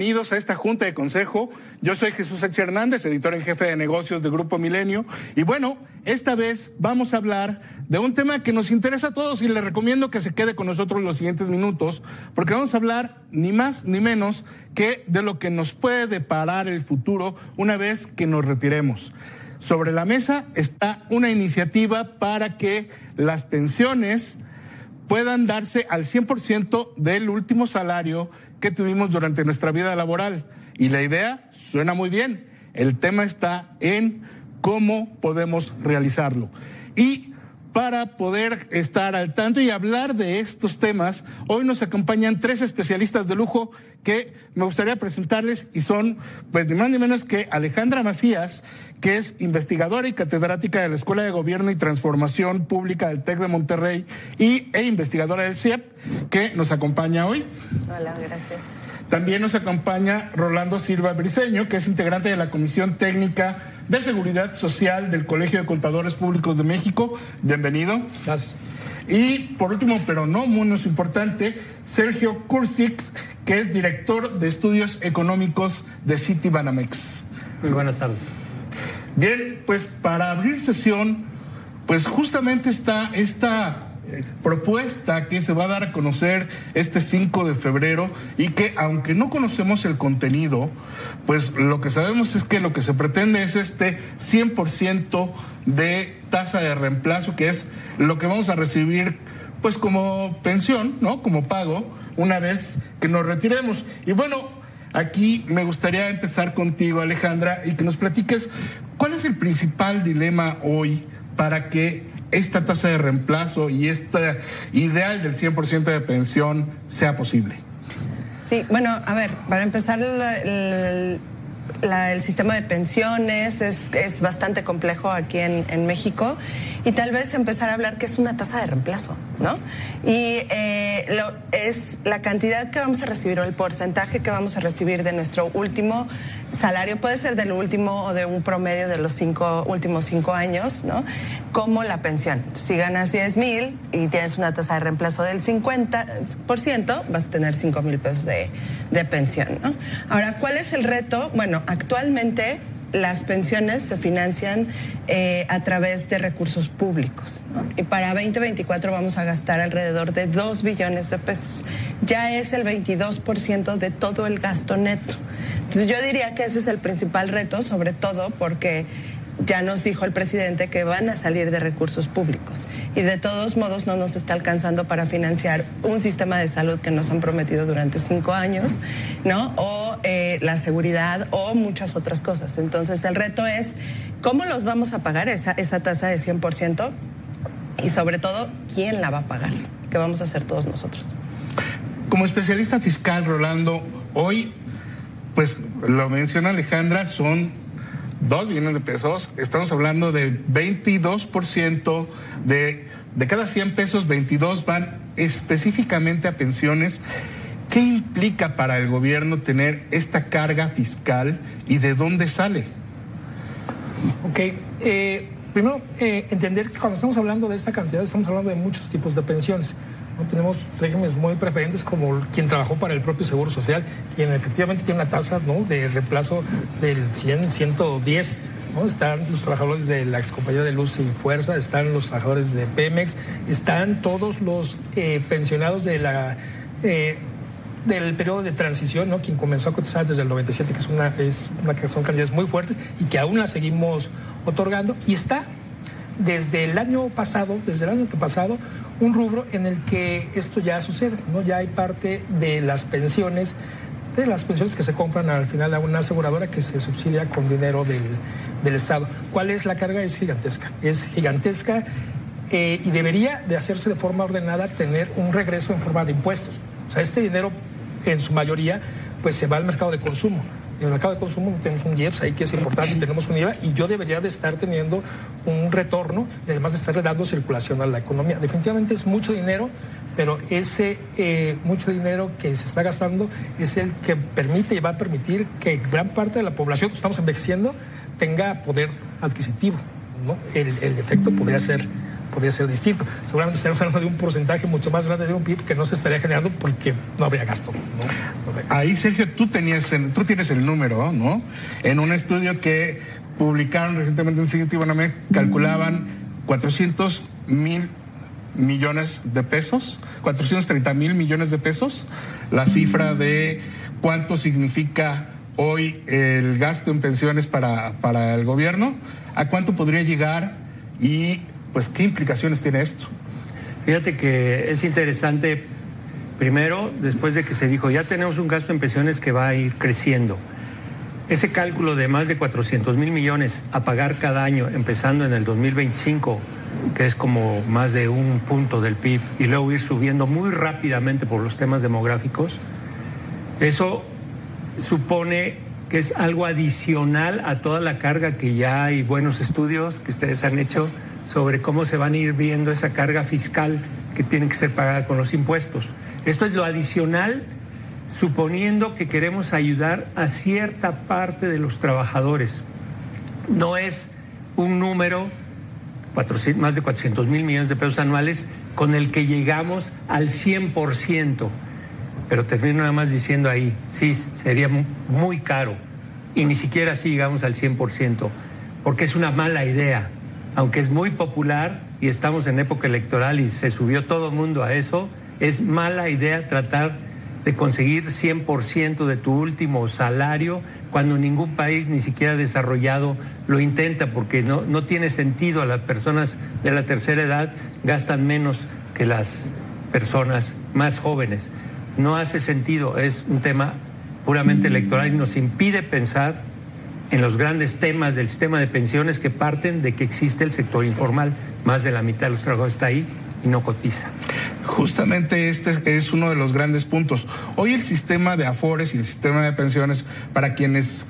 Bienvenidos a esta Junta de Consejo. Yo soy Jesús H. Hernández, editor en jefe de negocios de Grupo Milenio. Y bueno, esta vez vamos a hablar de un tema que nos interesa a todos y les recomiendo que se quede con nosotros los siguientes minutos, porque vamos a hablar ni más ni menos que de lo que nos puede deparar el futuro una vez que nos retiremos. Sobre la mesa está una iniciativa para que las pensiones puedan darse al 100% del último salario que tuvimos durante nuestra vida laboral. Y la idea suena muy bien. El tema está en cómo podemos realizarlo. Y para poder estar al tanto y hablar de estos temas, hoy nos acompañan tres especialistas de lujo que me gustaría presentarles y son, pues, ni más ni menos que Alejandra Macías, que es investigadora y catedrática de la Escuela de Gobierno y Transformación Pública del TEC de Monterrey e investigadora del CIEP, que nos acompaña hoy. Hola, gracias. También nos acompaña Rolando Silva Briceño, que es integrante de la Comisión Técnica de Seguridad Social del Colegio de Contadores Públicos de México. Bienvenido. Gracias. Y por último, pero no menos importante, Sergio Kurzik, que es director de Estudios Económicos de Citibanamex. Muy buenas tardes. Bien, pues para abrir sesión, pues justamente está esta propuesta que se va a dar a conocer este 5 de febrero y que, aunque no conocemos el contenido, pues lo que sabemos es que lo que se pretende es este 100% de tasa de reemplazo, que es lo que vamos a recibir pues como pensión, ¿no? Como pago, una vez que nos retiremos. Y bueno, aquí me gustaría empezar contigo, Alejandra, y que nos platiques cuál es el principal dilema hoy para que esta tasa de reemplazo y este ideal del 100% de pensión sea posible. Sí, bueno, a ver, para empezar, el sistema de pensiones es bastante complejo aquí en México, y tal vez empezar a hablar que es una tasa de reemplazo, ¿no? Y es la cantidad que vamos a recibir o el porcentaje que vamos a recibir de nuestro último salario, puede ser del último o de un promedio de los últimos 5 años, ¿no? Como la pensión. Si ganas 10,000 y tienes una tasa de reemplazo del 50%, vas a tener 5,000 pesos de pensión, ¿no? Ahora, ¿cuál es el reto? Bueno, actualmente las pensiones se financian a través de recursos públicos, ¿no? Y para 2024 vamos a gastar alrededor de 2 billones de pesos. Ya es el 22% de todo el gasto neto. Entonces yo diría que ese es el principal reto, sobre todo porque ya nos dijo el presidente que van a salir de recursos públicos y de todos modos no nos está alcanzando para financiar un sistema de salud que nos han prometido durante 5 años, ¿no? O la seguridad o muchas otras cosas. Entonces el reto es cómo los vamos a pagar esa tasa de 100% y sobre todo quién la va a pagar, que vamos a hacer todos nosotros. Como especialista fiscal, Rolando, hoy, pues lo menciona Alejandra, son 2 billones de pesos. Estamos hablando de 22% de cada 100 pesos, 22 van específicamente a pensiones. ¿Qué implica para el gobierno tener esta carga fiscal y de dónde sale? Ok, primero entender que cuando estamos hablando de esta cantidad estamos hablando de muchos tipos de pensiones. No tenemos regímenes muy preferentes como quien trabajó para el propio Seguro Social, quien efectivamente tiene una tasa, ¿no?, de reemplazo del 100, 110, ¿no? Están los trabajadores de la excompañía de Luz y Fuerza, están los trabajadores de Pemex, están todos los pensionados de del periodo de transición, ¿no?, quien comenzó a cotizar desde el 97, que son cantidades muy fuertes y que aún las seguimos otorgando, y está desde el año pasado, un rubro en el que esto ya sucede, ¿no? Ya hay parte de las pensiones que se compran al final a una aseguradora que se subsidia con dinero del Estado. ¿Cuál es la carga? Es gigantesca y debería de hacerse de forma ordenada, tener un regreso en forma de impuestos. O sea, este dinero en su mayoría pues se va al mercado de consumo. En el mercado de consumo tenemos un IEPS ahí que es importante, tenemos un IVA, y yo debería de estar teniendo un retorno y además de estar dando circulación a la economía. Definitivamente es mucho dinero, pero ese mucho dinero que se está gastando es el que permite y va a permitir que gran parte de la población, estamos envejeciendo, tenga poder adquisitivo, ¿no? El efecto podría ser podría ser distinto. Seguramente estaríamos hablando de un porcentaje mucho más grande de un PIB que no se estaría generando porque no habría gasto. No habría gasto. Ahí, Sergio, tú tienes el número, ¿no? En un estudio que publicaron recientemente en Citibanamex, calculaban 400,000 millones de pesos, 430,000 millones de pesos, la cifra de cuánto significa hoy el gasto en pensiones para el gobierno, a cuánto podría llegar y pues qué implicaciones tiene esto. Fíjate que es interesante, primero, después de que se dijo, ya tenemos un gasto en pensiones que va a ir creciendo. Ese cálculo de más de 400,000 millones a pagar cada año, empezando en el 2025, que es como más de un punto del PIB, y luego ir subiendo muy rápidamente por los temas demográficos, eso supone que es algo adicional a toda la carga que ya hay buenos estudios que ustedes han hecho sobre cómo se van a ir viendo esa carga fiscal que tiene que ser pagada con los impuestos. Esto es lo adicional, suponiendo que queremos ayudar a cierta parte de los trabajadores. No es un número, más de 400,000 millones de pesos anuales, con el que llegamos al 100%. Pero termino nada más diciendo ahí, sí, sería muy caro. Y ni siquiera así llegamos al 100%, porque es una mala idea. Aunque es muy popular y estamos en época electoral y se subió todo el mundo a eso, es mala idea tratar de conseguir 100% de tu último salario cuando ningún país ni siquiera desarrollado lo intenta, porque no tiene sentido. Las personas de la tercera edad gastan menos que las personas más jóvenes. No hace sentido, es un tema puramente electoral y nos impide pensar en los grandes temas del sistema de pensiones que parten de que existe el sector informal. Más de la mitad de los trabajadores está ahí y no cotiza. Justamente este es uno de los grandes puntos. Hoy el sistema de Afores y el sistema de pensiones, para quienes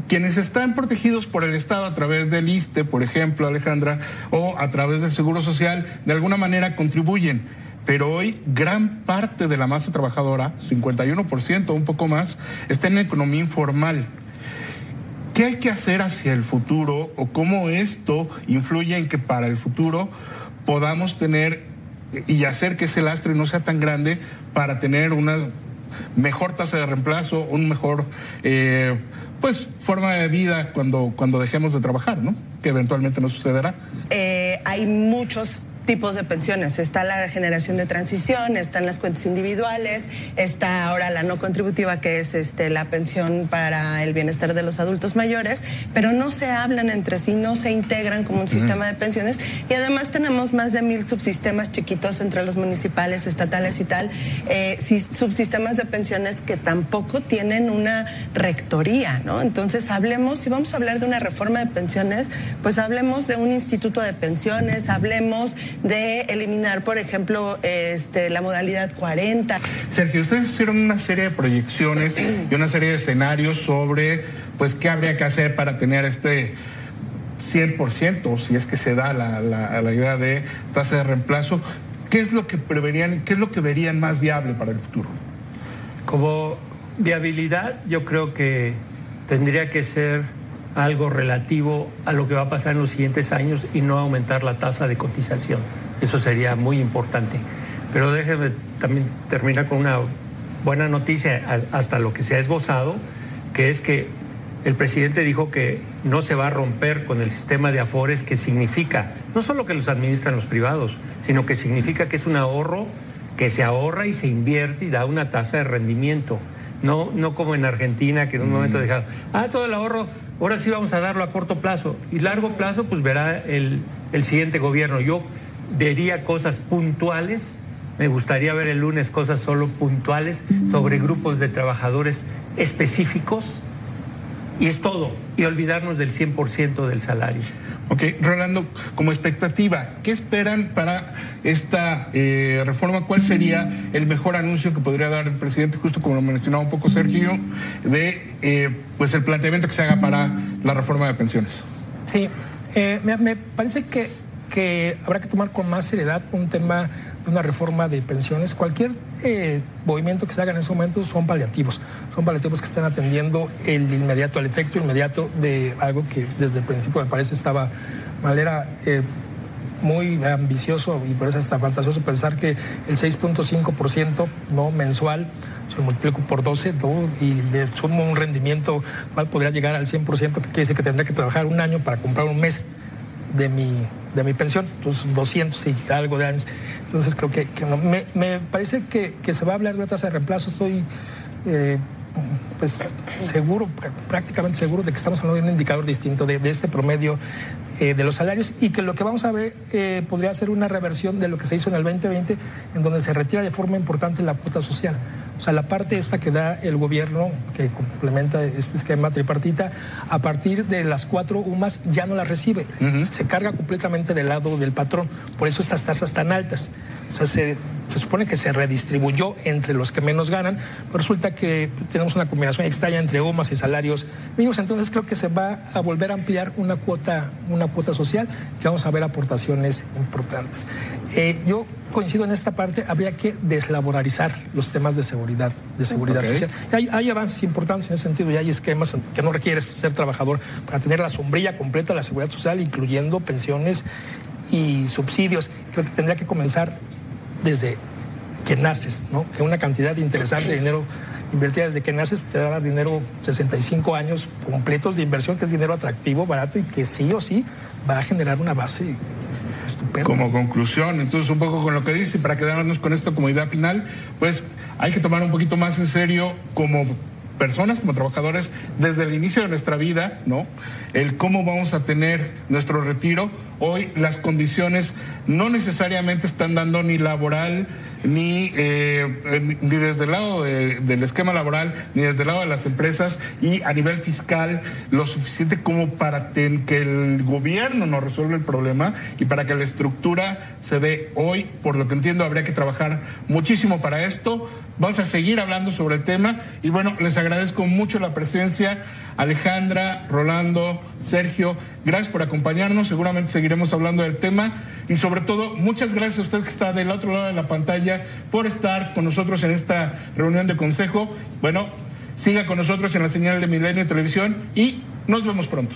están protegidos por el Estado a través del ISSSTE, por ejemplo, Alejandra, o a través del Seguro Social, de alguna manera contribuyen. Pero hoy gran parte de la masa trabajadora, 51%, un poco más, está en la economía informal. ¿Qué hay que hacer hacia el futuro o cómo esto influye en que para el futuro podamos tener y hacer que ese lastre no sea tan grande para tener una mejor tasa de reemplazo, un mejor forma de vida cuando dejemos de trabajar, ¿no? Que eventualmente nos sucederá. Hay muchos tipos de pensiones. Está la generación de transición, están las cuentas individuales, está ahora la no contributiva, que es la pensión para el bienestar de los adultos mayores, pero no se hablan entre sí, no se integran como un sistema de pensiones, y además tenemos más de 1,000 subsistemas chiquitos entre los municipales, estatales y tal, subsistemas de pensiones que tampoco tienen una rectoría, ¿no? Entonces hablemos, si vamos a hablar de una reforma de pensiones, pues hablemos de un instituto de pensiones, hablemos de eliminar, por ejemplo, la modalidad 40. Sergio, ustedes hicieron una serie de proyecciones y una serie de escenarios sobre, pues, qué habría que hacer para tener 100%, si es que se da la idea de tasa de reemplazo. ¿Qué es lo que preverían, qué es lo que verían más viable para el futuro? Como viabilidad, yo creo que tendría que ser algo relativo a lo que va a pasar en los siguientes años y no aumentar la tasa de cotización. Eso sería muy importante. Pero déjeme también terminar con una buena noticia hasta lo que se ha esbozado, que es que el presidente dijo que no se va a romper con el sistema de Afores, que significa no solo que los administran los privados, sino que significa que es un ahorro que se ahorra y se invierte y da una tasa de rendimiento. No como en Argentina, que en un momento dejaron, todo el ahorro, ahora sí vamos a darlo a corto plazo. Y largo plazo, pues verá el siguiente gobierno. Yo diría cosas puntuales, me gustaría ver el lunes cosas solo puntuales sobre grupos de trabajadores específicos, y es todo, y olvidarnos del 100% del salario. Ok, Rolando, como expectativa, ¿qué esperan para esta reforma? ¿Cuál sería el mejor anuncio que podría dar el presidente, justo como lo mencionaba un poco Sergio, de pues el planteamiento que se haga para la reforma de pensiones? Sí, me parece que habrá que tomar con más seriedad un tema de una reforma de pensiones. Cualquier movimiento que se haga en ese momento son paliativos que están atendiendo el efecto inmediato de algo que desde el principio me parece estaba mal. Era muy ambicioso y por eso hasta fantasioso pensar que el 6.5% no mensual, si lo multiplico por 12 y le sumo un rendimiento cual podría llegar al 100%, que quiere decir que tendría que trabajar un año para comprar un mes de mi pensión, entonces 200 y algo de años. Entonces creo que no. Me parece que se va a hablar de una tasa de reemplazo. Estoy pues seguro, prácticamente seguro de que estamos hablando de un indicador distinto de este promedio de los salarios, y que lo que vamos a ver podría ser una reversión de lo que se hizo en el 2020, en donde se retira de forma importante la cuota social. O sea, la parte esta que da el gobierno, que complementa este esquema tripartita, a partir de las 4 UMAS ya no las recibe. Se carga completamente del lado del patrón. Por eso estas tasas tan altas. O sea, se supone que se redistribuyó entre los que menos ganan, pero resulta que tenemos una combinación extraña entre UMAS y salarios mínimos. Entonces creo que se va a volver a ampliar una cuota social, que vamos a ver aportaciones importantes. Yo coincido en esta parte, habría que deslaboralizar los temas de seguridad social. Hay avances importantes en ese sentido, ya hay esquemas que no requieres ser trabajador para tener la sombrilla completa de la seguridad social, incluyendo pensiones y subsidios. Creo que tendría que comenzar desde que naces, ¿no? Que una cantidad interesante de dinero invertida desde que naces te da dinero 65 años completos de inversión, que es dinero atractivo, barato y que sí o sí va a generar una base estupenda. Como conclusión, entonces, un poco con lo que dice, para quedarnos con esto como idea final, pues hay que tomar un poquito más en serio como personas, como trabajadores, desde el inicio de nuestra vida, ¿no? El cómo vamos a tener nuestro retiro. Hoy las condiciones no necesariamente están dando ni laboral, ni desde el lado del esquema laboral, ni desde el lado de las empresas, y a nivel fiscal, lo suficiente como para que el gobierno nos resuelva el problema y para que la estructura se dé. Hoy, por lo que entiendo, habría que trabajar muchísimo para esto. Vamos a seguir hablando sobre el tema y bueno, les agradezco mucho la presencia, Alejandra, Rolando, Sergio, gracias por acompañarnos, seguramente seguiremos hablando del tema y sobre todo, muchas gracias a usted que está del otro lado de la pantalla por estar con nosotros en esta reunión de consejo. Bueno, siga con nosotros en la señal de Milenio Televisión y nos vemos pronto.